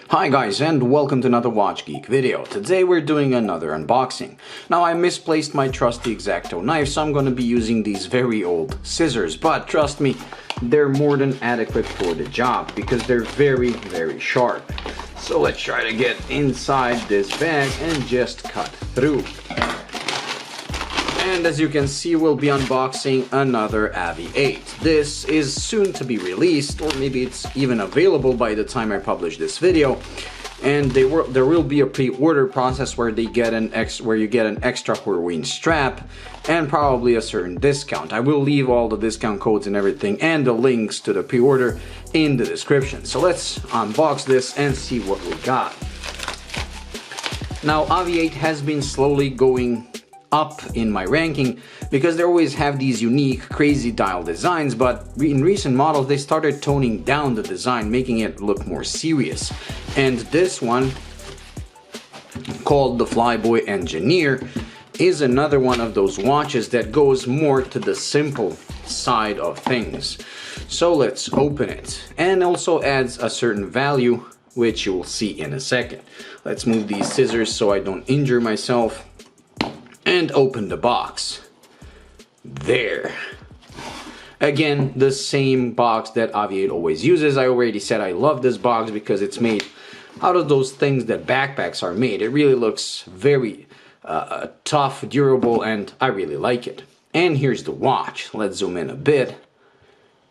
Hi guys, and welcome to another Watch Geek video. Today we're doing another unboxing. Now I misplaced my trusty X-Acto knife, so I'm going to be using these very old scissors, but trust me, they're more than adequate for the job because they're very sharp. So let's try to get inside this bag and just cut through. And as you can see, we'll be unboxing another AVI-8. This is soon to be released, or maybe it's even available by the time I publish this video. And there will be a pre-order process where you get an extra Halloween strap and probably a certain discount. I will leave all the discount codes and everything and the links to the pre-order in the description. So let's unbox this and see what we got. Now AVI-8 has been slowly going up in my ranking because they always have these unique crazy dial designs, but in recent models they started toning down the design, making it look more serious. And this one, called the Flyboy Engineer, is another one of those watches that goes more to the simple side of things. So let's open it, and also adds a certain value, which you will see in a second. Let's move these scissors so I don't injure myself. And open the box. There. Again, the same box that AVI-8 always uses. I already said I love this box because it's made out of those things that backpacks are made. It really looks very tough, durable, and I really like it. And here's the watch. Let's zoom in a bit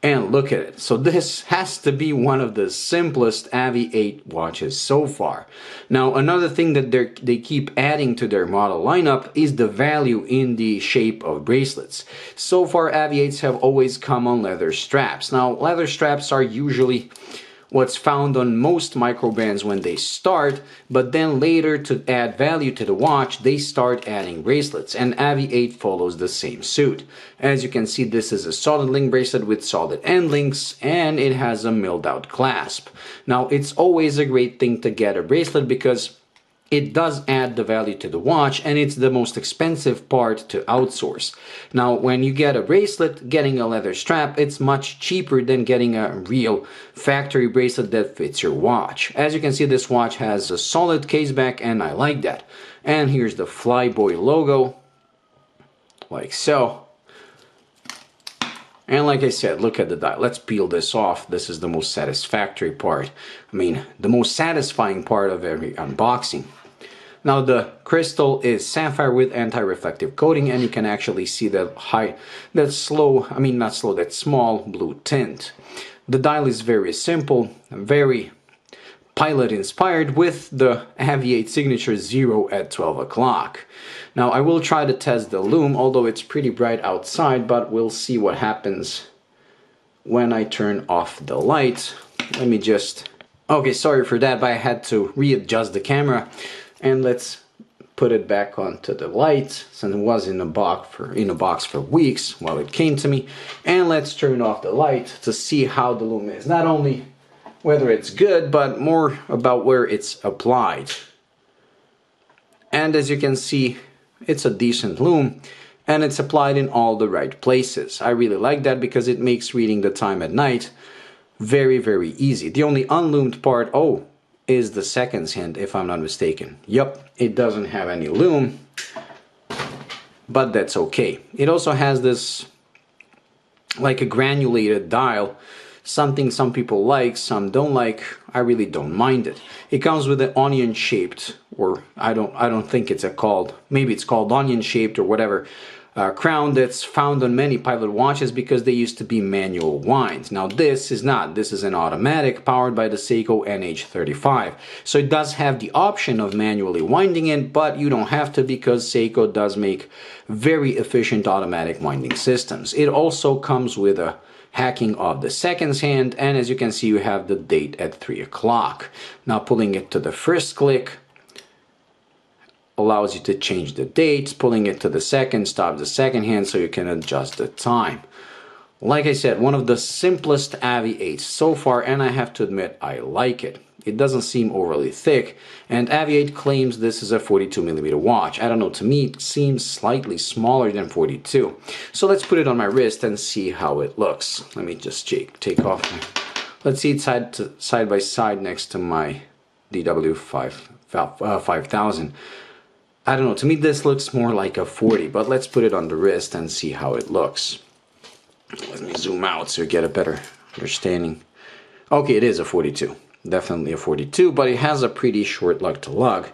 and look at it. So this has to be one of the simplest AVI-8 watches so far. Now another thing that they keep adding to their model lineup is the value in the shape of bracelets. So far AVI-8s have always come on leather straps. Now leather straps are usually what's found on most micro bands when they start, but then later, to add value to the watch, they start adding bracelets, and AVI-8 follows the same suit. As you can see, this is a solid link bracelet with solid end links, and it has a milled out clasp. Now it's always a great thing to get a bracelet because it does add the value to the watch, and it's the most expensive part to outsource. Now when you get a bracelet, getting a leather strap, it's much cheaper than getting a real factory bracelet that fits your watch. As you can see, this watch has a solid case back, and I like that. And here's the Flyboy logo, like so. And like I said, look at the dial. Let's peel this off. This is the most satisfactory part. I mean, the most satisfying part of every unboxing. Now the crystal is sapphire with anti-reflective coating, and you can actually see that that small blue tint. The dial is very simple, very pilot inspired, with the AVI-8 signature 0 at 12 o'clock. Now I will try to test the lume, although it's pretty bright outside, but we'll see what happens when I turn off the light. Let me just... Okay, sorry for that, but I had to readjust the camera. And let's put it back onto the light, since it was in a box for weeks while it came to me. And let's turn off the light to see how the lume is. Not only whether it's good, but more about where it's applied. And as you can see, it's a decent lume, and it's applied in all the right places. I really like that because it makes reading the time at night very easy. The only unlumed part, is the seconds hand, if I'm not mistaken. Yep, it doesn't have any lume, but that's okay. It also has this, like a granulated dial, something some people like, some don't like. I really don't mind it. It comes with an onion shaped, or I don't think it's maybe it's called onion shaped or whatever, crown that's found on many pilot watches because they used to be manual winds. Now this is not. This is an automatic powered by the Seiko NH35. So it does have the option of manually winding it, but you don't have to because Seiko does make very efficient automatic winding systems. It also comes with a hacking of the seconds hand, and as you can see, you have the date at 3 o'clock. Now pulling it to the first click allows you to change the dates. Pulling it to the second stops the second hand so you can adjust the time. Like I said, one of the simplest AVI-8s so far, and I have to admit I like it. It doesn't seem overly thick, and AVI-8 claims this is a 42mm watch. I don't know, to me it seems slightly smaller than 42. So let's put it on my wrist and see how it looks. Let me just take off. Let's see it side by side next to my DW5000. I don't know, to me this looks more like a 40, but let's put it on the wrist and see how it looks. Let me zoom out so you get a better understanding. Okay, it is a 42, definitely a 42, but it has a pretty short lug to lug.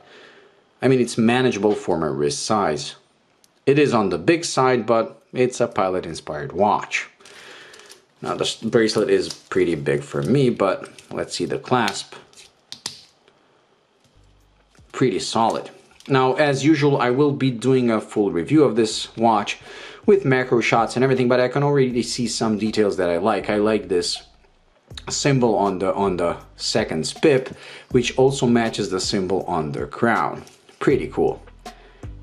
I mean, it's manageable for my wrist size. It is on the big side, but it's a pilot-inspired watch. Now, the bracelet is pretty big for me, but let's see the clasp. Pretty solid. Now, as usual, I will be doing a full review of this watch with macro shots and everything, but I can already see some details that I like. I like this symbol on the second spip, which also matches the symbol on the crown. Pretty cool.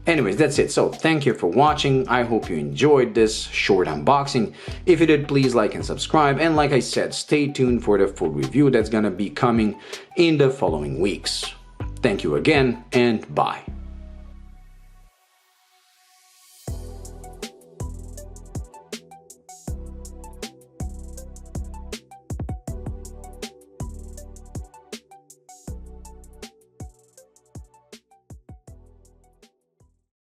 Anyways, that's it. So thank you for watching. I hope you enjoyed this short unboxing. If you did, please like and subscribe. And like I said, stay tuned for the full review that's gonna be coming in the following weeks. Thank you again, and bye.